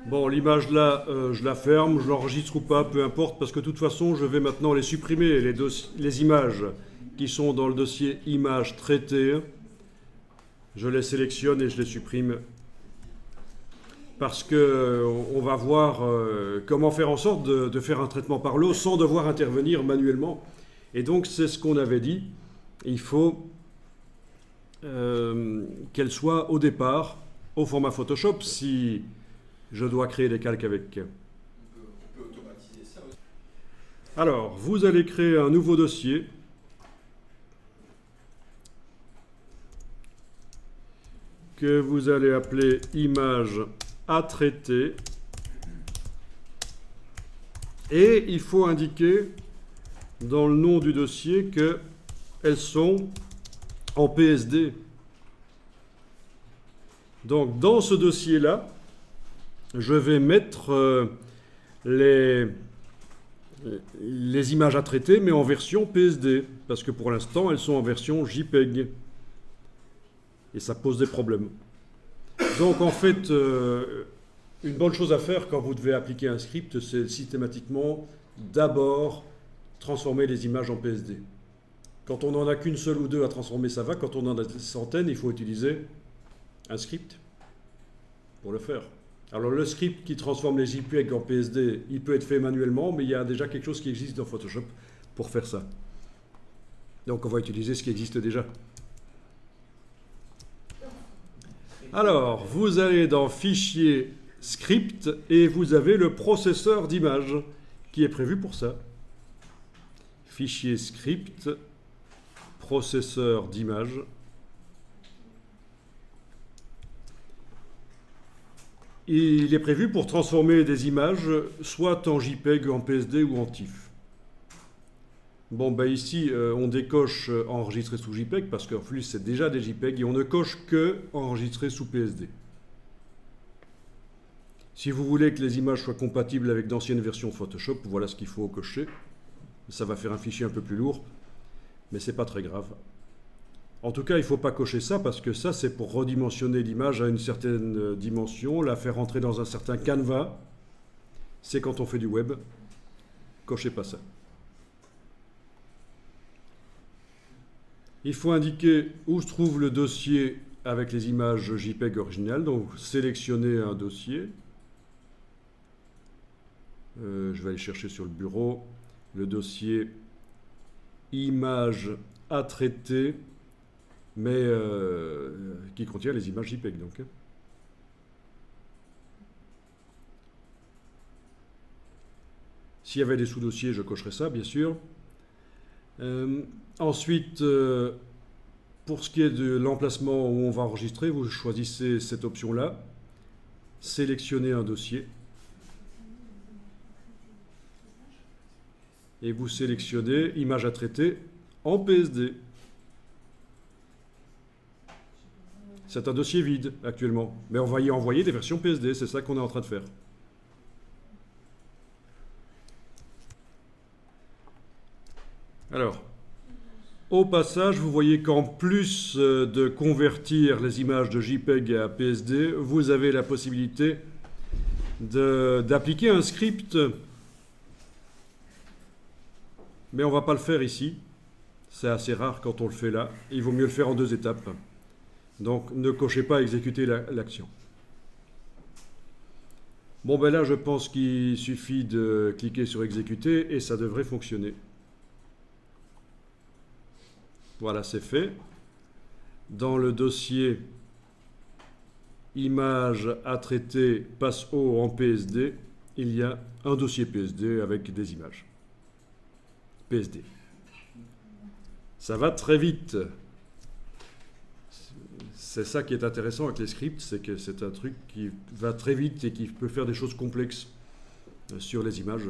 Bon, l'image là, je la ferme, je l'enregistre ou pas, peu importe, parce que de toute façon, je vais maintenant les supprimer, les images qui sont dans le dossier images traitées. Je les sélectionne et je les supprime parce que on va voir comment faire en sorte de faire un traitement par l'eau sans devoir intervenir manuellement. Et donc, c'est ce qu'on avait dit. Il faut qu'elle soit au départ au format Photoshop si je dois créer des calques avec. On peut automatiser ça aussi. Alors, vous allez créer un nouveau dossier. Que vous allez appeler image à traiter. Et il faut indiquer dans le nom du dossier qu'elles sont en PSD. Donc, dans ce dossier-là, je vais mettre les images à traiter, mais en version PSD, parce que pour l'instant, elles sont en version JPEG. Et ça pose des problèmes. Donc, en fait, une bonne chose à faire quand vous devez appliquer un script, c'est systématiquement d'abord transformer les images en PSD. Quand on n'en a qu'une seule ou deux à transformer, ça va. Quand on en a des centaines, il faut utiliser un script pour le faire. Alors le script qui transforme les JPEG en PSD, il peut être fait manuellement, mais il y a déjà quelque chose qui existe dans Photoshop pour faire ça. Donc on va utiliser ce qui existe déjà. Alors, vous allez dans Fichier, Script, et vous avez le processeur d'image qui est prévu pour ça. Fichier, Script, processeur d'image. Il est prévu pour transformer des images soit en JPEG, en PSD ou en TIFF. Bon, ben ici, on décoche enregistrer sous JPEG parce qu'en plus, c'est déjà des JPEG et on ne coche que enregistrer sous PSD. Si vous voulez que les images soient compatibles avec d'anciennes versions Photoshop, voilà ce qu'il faut cocher. Ça va faire un fichier un peu plus lourd, mais c'est pas très grave. En tout cas, il ne faut pas cocher ça parce que ça, c'est pour redimensionner l'image à une certaine dimension, la faire rentrer dans un certain canevas. C'est quand on fait du web. Cochez pas ça. Il faut indiquer où se trouve le dossier avec les images JPEG originales. Donc, sélectionnez un dossier. Je vais aller chercher sur le bureau le dossier images à traiter, mais qui contient les images JPEG. Donc. S'il y avait des sous-dossiers, je cocherais ça, bien sûr. Ensuite, pour ce qui est de l'emplacement où on va enregistrer, vous choisissez cette option-là. Sélectionnez un dossier. Et vous sélectionnez image à traiter en PSD. C'est un dossier vide actuellement, mais on va y envoyer des versions PSD, c'est ça qu'on est en train de faire. Alors, au passage, vous voyez qu'en plus de convertir les images de JPEG à PSD, vous avez la possibilité d'appliquer un script. Mais on ne va pas le faire ici. C'est assez rare quand on le fait là. Il vaut mieux le faire en deux étapes. Donc, ne cochez pas exécuter l'action. Bon, ben là, je pense qu'il suffit de cliquer sur exécuter et ça devrait fonctionner. Voilà, c'est fait. Dans le dossier images à traiter passe haut en PSD, il y a un dossier PSD avec des images. PSD. Ça va très vite. C'est ça qui est intéressant avec les scripts, c'est que c'est un truc qui va très vite et qui peut faire des choses complexes sur les images.